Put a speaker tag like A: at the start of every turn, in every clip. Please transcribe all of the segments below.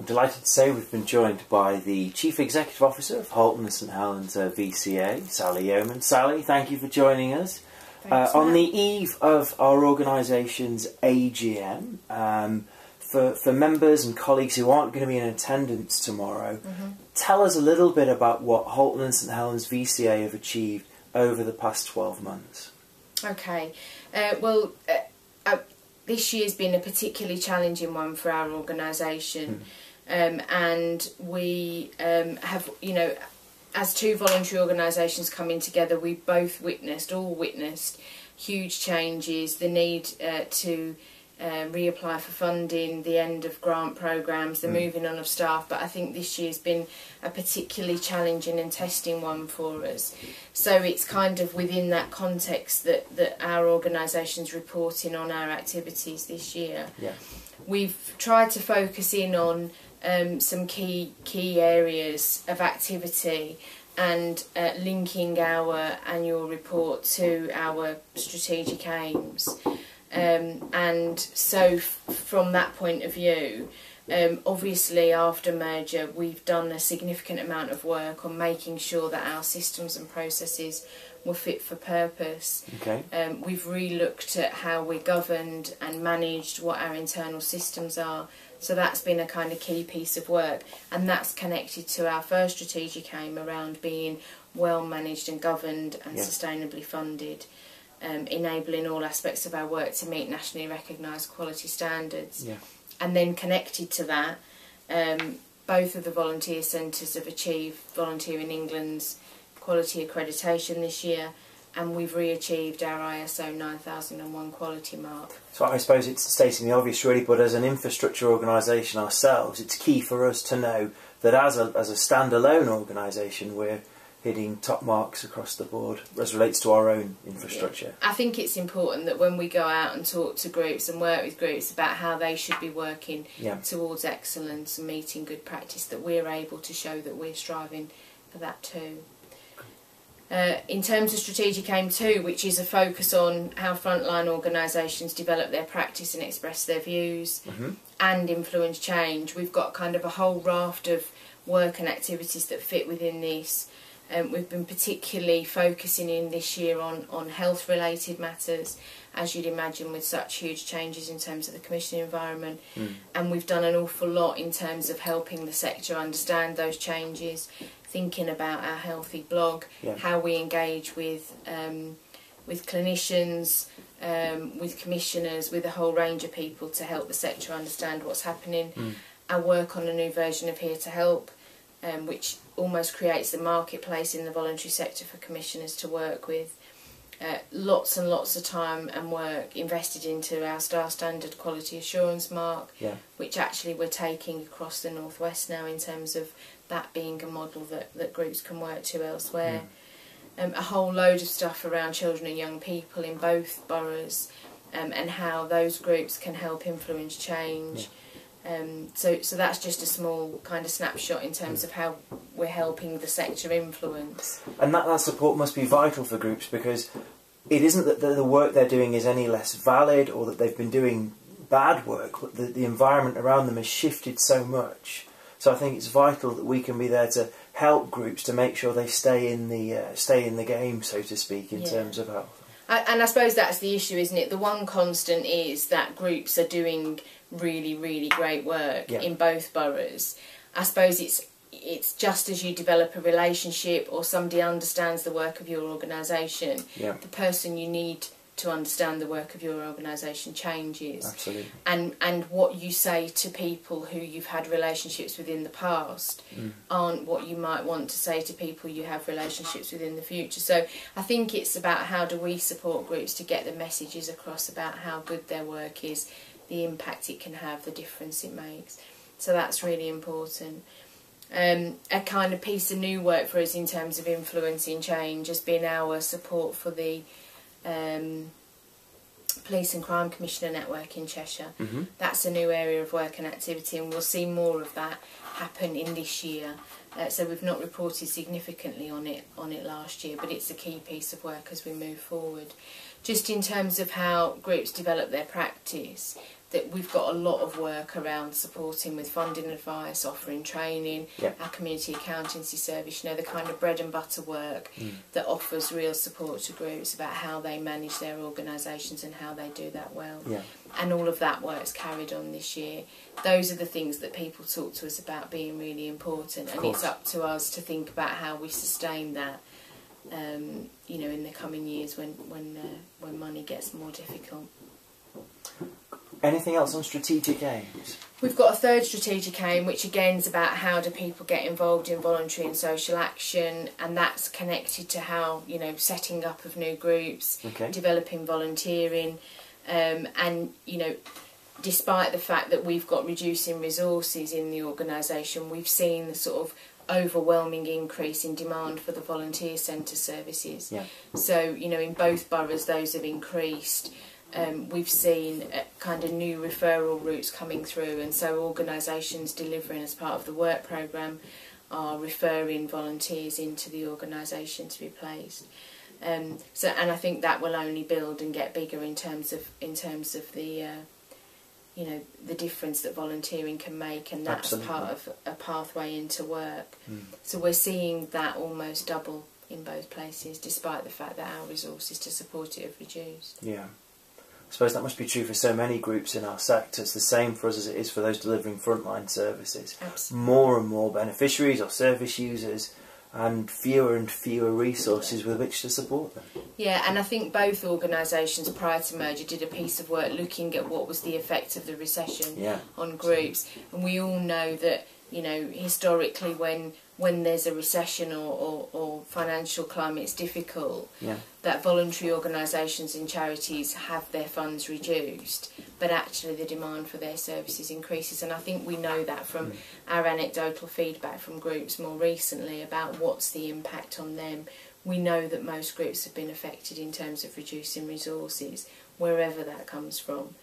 A: I'm delighted to say we've been joined by the Chief Executive Officer of Halton and St Helens VCA, Sally Yeoman. Sally, thank you for joining us. On the eve of our organisation's AGM, for members and colleagues who aren't going to be in attendance tomorrow, tell us a little bit about what Halton and St Helens VCA have achieved over the past 12 months.
B: Okay, this year's been a particularly challenging one for our organisation, and we have, as two voluntary organisations coming together, we've all witnessed huge changes, the need to reapply for funding, the end of grant programmes, the moving on of staff, but I think this year's been a particularly challenging and testing one for us. So it's kind of within that context that our organisation's reporting on our activities this year.
A: Yeah.
B: We've tried to focus in on some key areas of activity and linking our annual report to our strategic aims. And so from that point of view, obviously after merger we've done a significant amount of work on making sure that our systems and processes were fit for purpose.
A: Okay.
B: We've re-looked at how we're governed and managed, what our internal systems are. So that's been a kind of key piece of work, and that's connected to our first strategic aim around being well managed and governed and sustainably funded. Enabling all aspects of our work to meet nationally recognised quality standards. Yeah. And then connected to that, both of the volunteer centres have achieved Volunteering England's quality accreditation this year, and we've re-achieved our ISO 9001 quality mark.
A: So I suppose it's stating the obvious really, but as an infrastructure organisation ourselves, it's key for us to know that as a standalone organisation we're hitting top marks across the board as relates to our own infrastructure.
B: Yeah. I think it's important that when we go out and talk to groups and work with groups about how they should be working towards excellence and meeting good practice, that we're able to show that we're striving for that too. In terms of strategic aim 2, which is a focus on how frontline organisations develop their practice and express their views and influence change, we've got kind of a whole raft of work and activities that fit within this. We've been particularly focusing in this year on health-related matters, as you'd imagine, with such huge changes in terms of the commissioning environment. And we've done an awful lot in terms of helping the sector understand those changes, thinking about our healthy blog, how we engage with clinicians, with commissioners, with a whole range of people to help the sector understand what's happening. Our work on a new version of Here to Help, which almost creates the marketplace in the voluntary sector for commissioners to work with. Lots and lots of time and work invested into our Star Standard Quality Assurance mark, which actually we're taking across the North West now in terms of that being a model that groups can work to elsewhere. A whole load of stuff around children and young people in both boroughs, and how those groups can help influence change. So that's just a small kind of snapshot in terms of how we're helping the sector influence.
A: And that support must be vital for groups, because it isn't that the work they're doing is any less valid or that they've been doing bad work, but the environment around them has shifted so much. So I think it's vital that we can be there to help groups to make sure they stay in the game, so to speak, in terms of health.
B: And I suppose that's the issue, isn't it? The one constant is that groups are doing really, really great work in both boroughs. I suppose it's just as you develop a relationship or somebody understands the work of your organisation, the person you need to understand the work of your organisation changes.
A: Absolutely.
B: And what you say to people who you've had relationships with in the past aren't what you might want to say to people you have relationships with in the future. So I think it's about how do we support groups to get the messages across about how good their work is, the impact it can have, the difference it makes. So that's really important. A kind of piece of new work for us in terms of influencing change has been our support for the Police and Crime Commissioner Network in Cheshire. That's a new area of work and activity, and we'll see more of that happen in this year. So we've not reported significantly on it last year, but it's a key piece of work as we move forward. just in terms of how groups develop their practice, that we've got a lot of work around supporting with funding advice, offering training, our community accountancy service, you know, the kind of bread and butter work that offers real support to groups about how they manage their organisations and how they do that well. And all of that work's carried on this year. Those are the things that people talk to us about being really important, and it's up to us to think about how we sustain that, you know, in the coming years when money gets more difficult.
A: Anything else on strategic aims?
B: We've got a third strategic aim, which again is about how do people get involved in voluntary and social action, and that's connected to how, you know, setting up of new groups, developing volunteering, and, you know, despite the fact that we've got reducing resources in the organisation, we've seen the sort of overwhelming increase in demand for the volunteer centre services. So, you know, in both boroughs those have increased. We've seen kind of new referral routes coming through, and so organisations delivering as part of the work programme are referring volunteers into the organisation to be placed. So, and I think that will only build and get bigger in terms of the you know, the difference that volunteering can make, and that's part of a pathway into work. So we're seeing that almost double in both places, despite the fact that our resources to support it have reduced.
A: I suppose that must be true for so many groups in our sector. It's the same for us as it is for those delivering frontline services. More and more beneficiaries or service users, and fewer resources with which to support them.
B: Yeah, and I think both organisations prior to merger did a piece of work looking at what was the effect of the recession on groups. And we all know that, you know, historically when there's a recession or financial climate's difficult, that voluntary organisations and charities have their funds reduced, but actually the demand for their services increases. And I think we know that from our anecdotal feedback from groups more recently about what's the impact on them. We know that most groups have been affected in terms of reducing resources, wherever that comes from.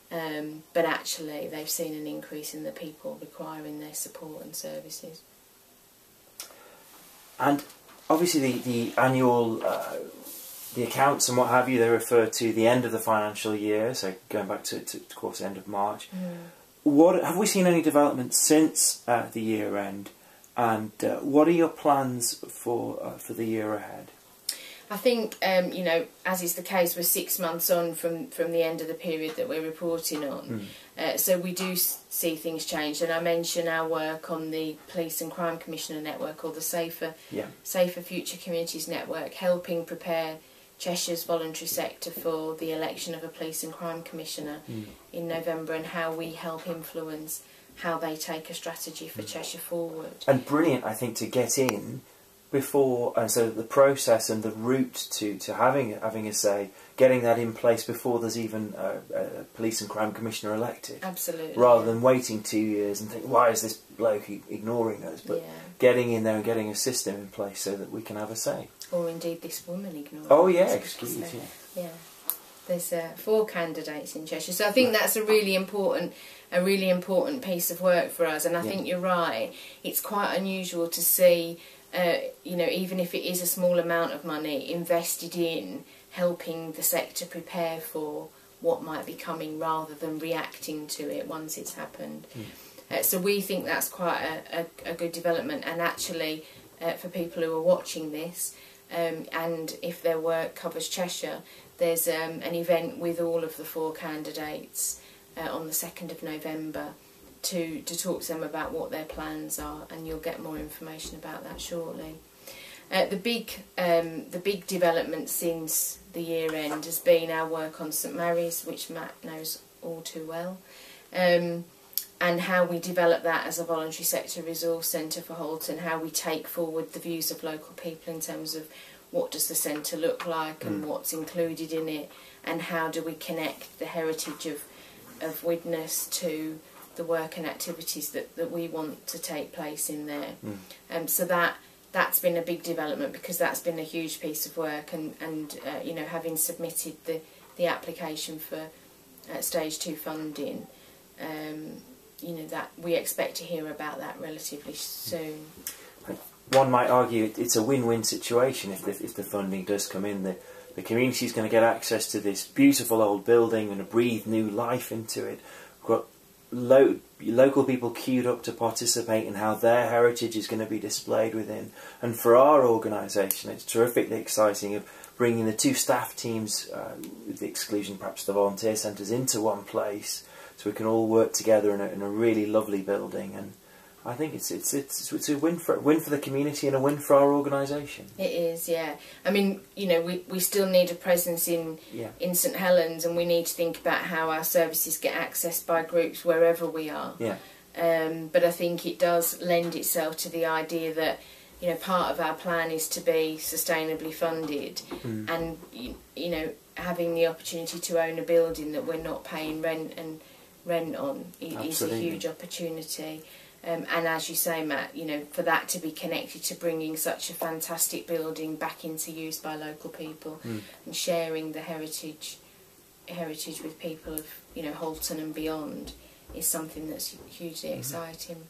B: But actually they've seen an increase in the people requiring their support and services. And
A: obviously the annual, the accounts and what have you, they refer to the end of the financial year, so going back to of course the end of March. What have we seen any developments since the year end, and what are your plans for the year ahead?
B: I think, you know, as is the case, we're 6 months on from the end of the period that we're reporting on. So we do see things change. And I mentioned our work on the Police and Crime Commissioner Network, or the Safer Future Communities Network, helping prepare Cheshire's voluntary sector for the election of a Police and Crime Commissioner in November, and how we help influence how they take a strategy for Cheshire forward.
A: And brilliant, I think, to get in before, and so the process and the route to having a say, getting that in place before there's even a police and crime commissioner elected.
B: Absolutely.
A: Rather than waiting 2 years and think, why is this bloke ignoring us? But getting in there and getting a system in place so that we can have a say.
B: Or indeed this woman ignoring us.
A: Oh yeah, excuse me.
B: Yeah. There's 4 candidates in Cheshire, so I think that's a really important piece of work for us. And I think you're right. It's quite unusual to see, you know, even if it is a small amount of money invested in helping the sector prepare for what might be coming, rather than reacting to it once it's happened. So we think that's quite a good development. And actually, for people who are watching this, and if their work covers Cheshire, there's an event with all of the 4 candidates on the 2nd of November to talk to them about what their plans are, and you'll get more information about that shortly. The big development since the year end has been our work on St Mary's, which Matt knows all too well, and how we develop that as a voluntary sector resource centre for Halton, how we take forward the views of local people in terms of what does the centre look like and what's included in it, and how do we connect the heritage of Widnes to the work and activities that we want to take place in there. So that's been a big development, because that's been a huge piece of work, and you know, having submitted the application for stage 2 funding, you know, that we expect to hear about that relatively soon. One
A: might argue it's a win-win situation if the funding does come in. The community's going to get access to this beautiful old building and breathe new life into it. We've got local people queued up to participate in how their heritage is going to be displayed within. And for our organisation, it's terrifically exciting of bringing the two staff teams, with the exclusion perhaps the volunteer centres, into one place, so we can all work together in a really lovely building. And I think it's a win for the community and a win for our organisation.
B: It is, yeah. I mean, you know, we still need a presence in St Helens, and we need to think about how our services get accessed by groups wherever we are.
A: Yeah.
B: But I think it does lend itself to the idea that, you know, part of our plan is to be sustainably funded, and you know, having the opportunity to own a building that we're not paying rent on is a huge opportunity. And as you say, Matt, you know, for that to be connected to bringing such a fantastic building back into use by local people and sharing the heritage with people of, you know, Halton and beyond is something that's hugely exciting.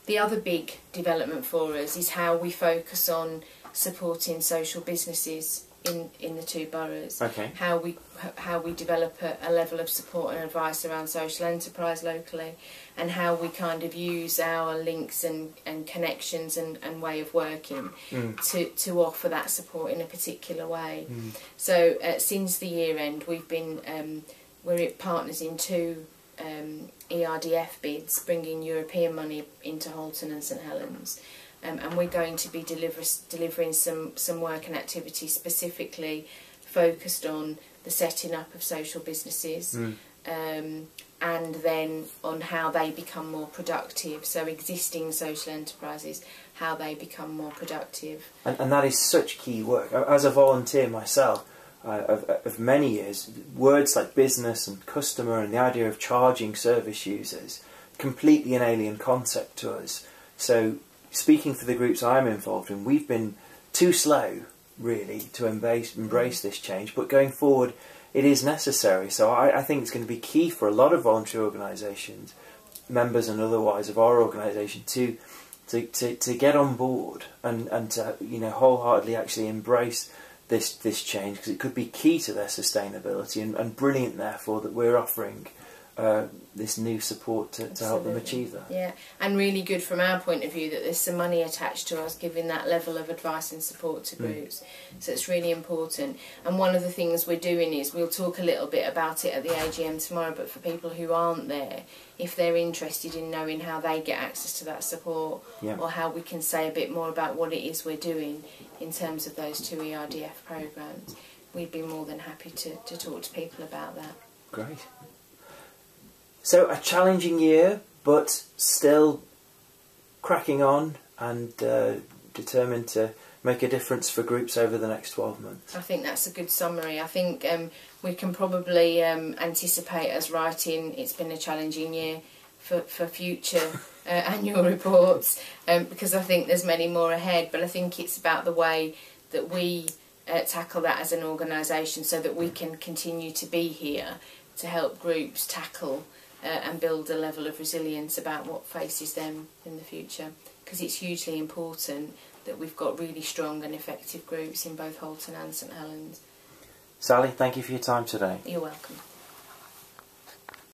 B: The other big development for us is how we focus on supporting social businesses in the two boroughs.
A: Okay.
B: How we develop a level of support and advice around social enterprise locally, and how we kind of use our links and connections and way of working to offer that support in a particular way. So since the year end, we've been we're partners in two ERDF bids, bringing European money into Halton and St Helens. And we're going to be delivering some work and activities specifically focused on the setting up of social businesses, and then on how they become more productive. So existing social enterprises, how they become more productive. And
A: that is such key work. As a volunteer myself, of many years, words like business and customer and the idea of charging service users, completely an alien concept to us. So speaking for the groups I'm involved in, we've been too slow, really, to embrace this change. But going forward, it is necessary. So I think it's going to be key for a lot of voluntary organisations, members and otherwise of our organisation, to get on board and to, you know, wholeheartedly actually embrace this change, because it could be key to their sustainability and brilliant, therefore, that we're offering this new support to help them achieve that.
B: Yeah, and really good from our point of view that there's some money attached to us giving that level of advice and support to groups. So it's really important. And one of the things we're doing is, we'll talk a little bit about it at the AGM tomorrow, but for people who aren't there, if they're interested in knowing how they get access to that support, or how we can say a bit more about what it is we're doing in terms of those two ERDF programmes, we'd be more than happy to talk to people about that.
A: Great. So a challenging year, but still cracking on and determined to make a difference for groups over the next 12 months.
B: I think that's a good summary. I think we can probably anticipate us writing it's been a challenging year for future annual reports, because I think there's many more ahead, but I think it's about the way that we tackle that as an organisation, so that we can continue to be here to help groups tackle and build a level of resilience about what faces them in the future, because it's hugely important that we've got really strong and effective groups in both Halton and St Helens.
A: Sally, thank you for your time today.
B: You're welcome.